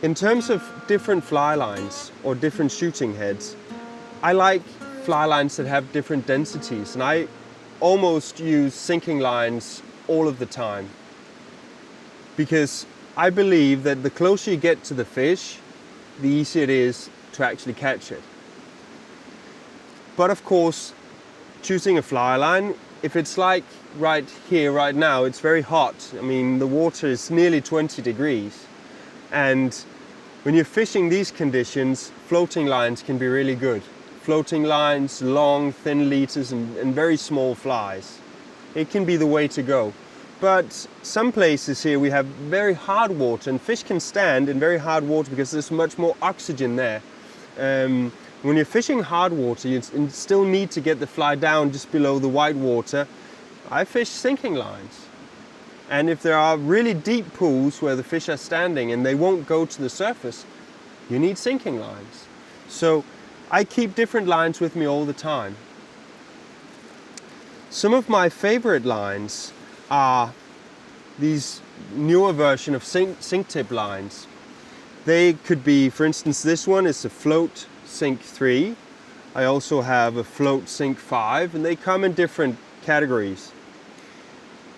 In terms of different fly lines or different shooting heads, I like fly lines that have different densities, and I almost use sinking lines all of the time, because I believe that the closer you get to the fish, the easier it is to actually catch it. But of course, choosing a fly line, if it's like right here, right now, it's very hot. I mean, the water is nearly 20 degrees. And when you're fishing these conditions, floating lines can be really good. Floating lines, long, thin leaders, and very small flies. It can be the way to go. But some places here we have very hard water, and fish can stand in very hard water because there's much more oxygen there. When you're fishing hard water, you still need to get the fly down just below the white water. I fish sinking lines. And if there are really deep pools where the fish are standing and they won't go to the surface, you need sinking lines. So I keep different lines with me all the time. Some of my favorite lines are these newer version of sink tip lines. They could be, for instance, this one is a float sink 3. I also have a float sink 5, and they come in different categories.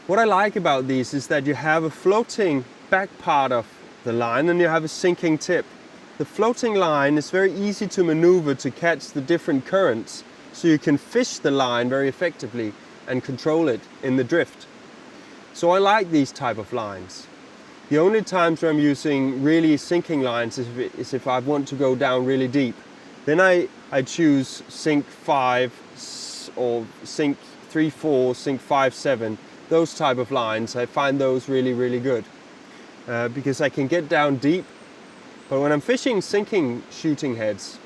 What I like about these is that you have a floating back part of the line and you have a sinking tip. The floating line is very easy to maneuver to catch the different currents, so you can fish the line very effectively and control it in the drift. So I like these type of lines. The only times where I'm using really sinking lines is if I want to go down really deep. Then I choose sink 5 or sink 3-4, sink 5-7, those type of lines. I find those really, really good because I can get down deep. But when I'm fishing sinking shooting heads,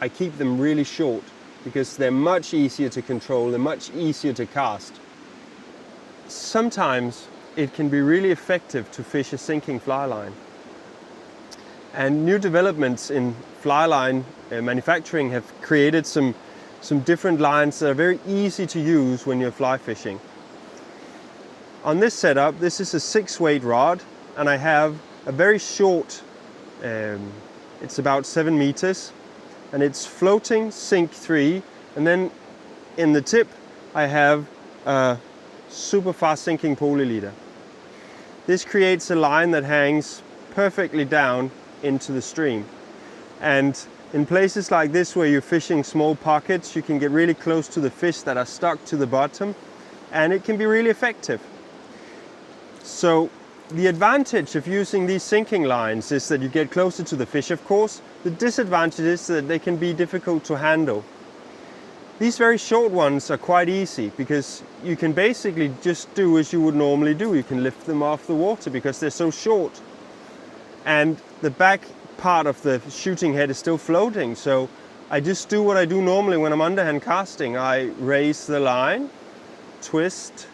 I keep them really short because they're much easier to control, they're much easier to cast. Sometimes it can be really effective to fish a sinking fly line. And new developments in fly line manufacturing have created some different lines that are very easy to use when you're fly fishing. On this setup, this is a 6-weight rod, and I have a very short, it's about 7 meters, and it's floating sink 3, and then in the tip I have a super fast sinking poly leader. This creates a line that hangs perfectly down into the stream, and in places like this where you're fishing small pockets, you can get really close to the fish that are stuck to the bottom, and it can be really effective. So the advantage of using these sinking lines is that you get closer to the fish, of course. The disadvantage is that they can be difficult to handle. These very short ones are quite easy because you can basically just do as you would normally do. You can lift them off the water because they're so short. And the back part of the shooting head is still floating, so I just do what I do normally when I'm underhand casting. I raise the line, twist,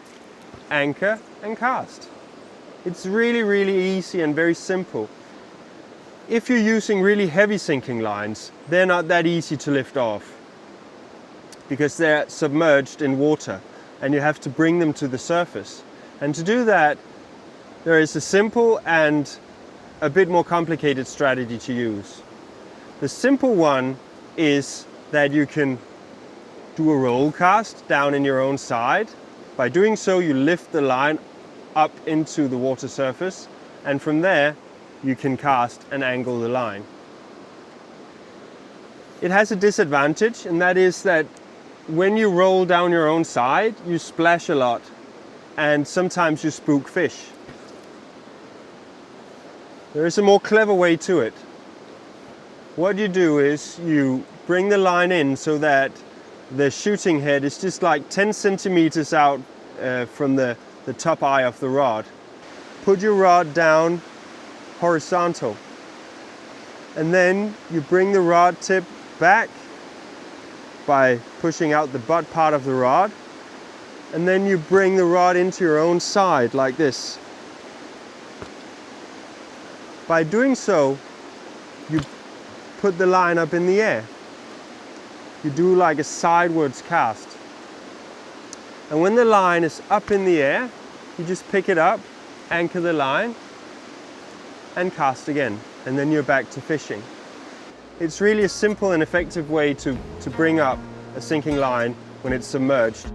anchor, and cast. It's really, really easy and very simple. If you're using really heavy sinking lines, they're not that easy to lift off because they're submerged in water and you have to bring them to the surface. And to do that, there is a simple and a bit more complicated strategy to use. The simple one is that you can do a roll cast down in your own side. By doing so, you lift the line up into the water surface, and from there you can cast and angle the line. It has a disadvantage, and that is that when you roll down your own side, you splash a lot, and sometimes you spook fish. There is a more clever way to it. What you do is you bring the line in so that the shooting head is just like 10 centimeters out from the top eye of the rod. Put your rod down horizontal, and then you bring the rod tip back by pushing out the butt part of the rod, and then you bring the rod into your own side like this. By doing so, you put the line up in the air. You do like a sidewards cast. And when the line is up in the air, you just pick it up, anchor the line, and cast again, and then you're back to fishing. It's really a simple and effective way to bring up a sinking line when it's submerged.